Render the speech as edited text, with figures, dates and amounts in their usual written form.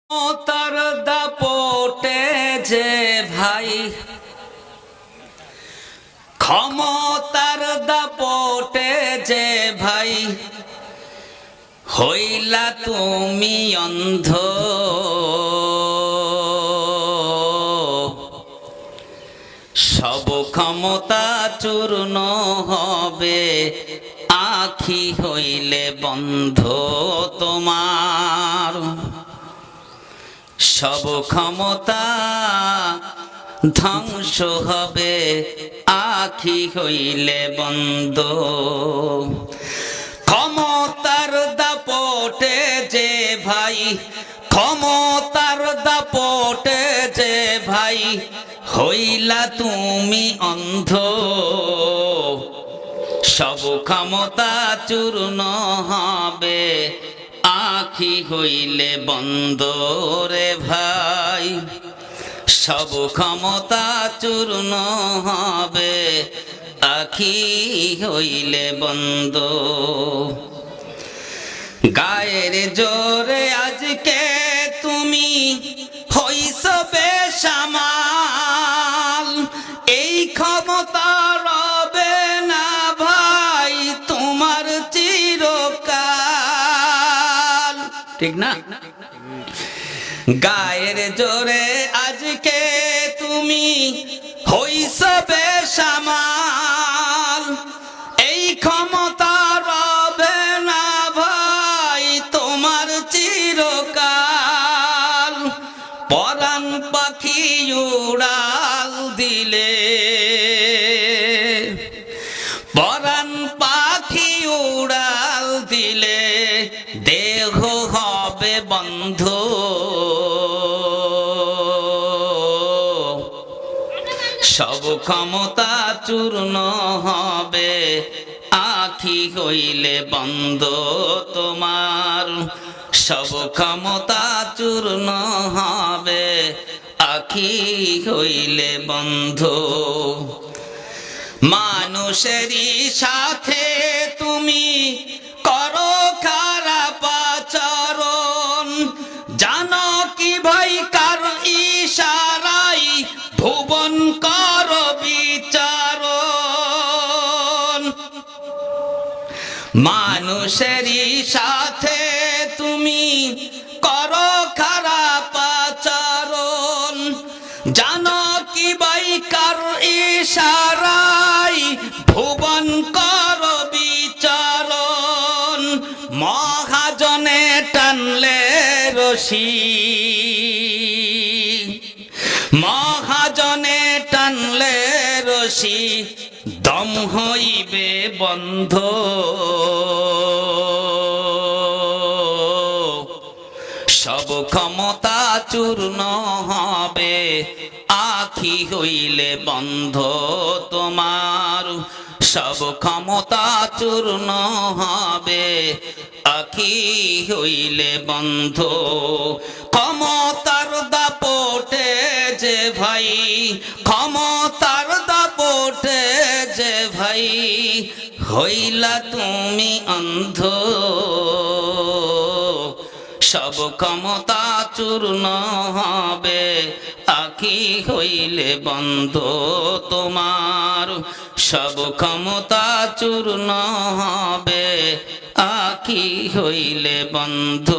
তার দাপটে যে ভাই, ক্ষমতার দাপটে যে ভাই হইলা তুমি অন্ধ। সব ক্ষমতা চূর্ণ হবে আখি হইলে বন্ধ তোমার। সব ক্ষমতা ধ্বংস হবে আখি হইলে বন্ধ। ক্ষমতার দাপটে যে ভাই, ক্ষমতার দাপটে যে ভাই হইলা তুমি অন্ধ। সব ক্ষমতা চূর্ণ হবে আখি হইলে বন্ধ রে ভাই। সব ক্ষমতা চূর্ণ হবে আখি হইলে বন্ধ। গায়ের জোরে আজকে তুমি হইছ বেসামাল, এই ক্ষমতা রবে না ভাই তোমার চিরকাল, ঠিক না? গায়ের জোরে আজকে তুমি হইছ বেসামাল, এই ক্ষমতা রবে না ভাই তোমার চিরকাল। পরাণ পাখি উড়াল দিলে, পরাণ পাখি উড়াল দিলে দেহ হবে বন্ধ। সব ক্ষমতা চূর্ণ হবে আখি হইলে বন্ধ তোমার। সব ক্ষমতা চূর্ণ হবে আখি হইলে বন্ধ। মানুষেরই সাথে তুমি করো খারাপ আচরণ, জানো কি ভাই কার ইশারাই ভুবন কর বিচারণ। মানুষেরই সাথে তুমি করো খারাপ আচরণ, জানো কি ভাই কার ইশারাই ভুবন কর বিচারণ। মহাজনে টানলে রশি, মহাজনে টানলে রশি দম হইবে বন্ধ। সব ক্ষমতা চূর্ণ হবে আখি হইলে বন্ধ তোমার। সব ক্ষমতা চূর্ণ হবে আখি হইলে বন্ধ। ক্ষমতার দাপটে যে ভাই, ক্ষমতার দাপটে যে ভাই হইলা তুমি অন্ধ। সব ক্ষমতা চূর্ণ হবে আখি হইলে বন্ধ তোমার। সব ক্ষমতা চূর্ণ হবে আখি হইলে বন্ধ।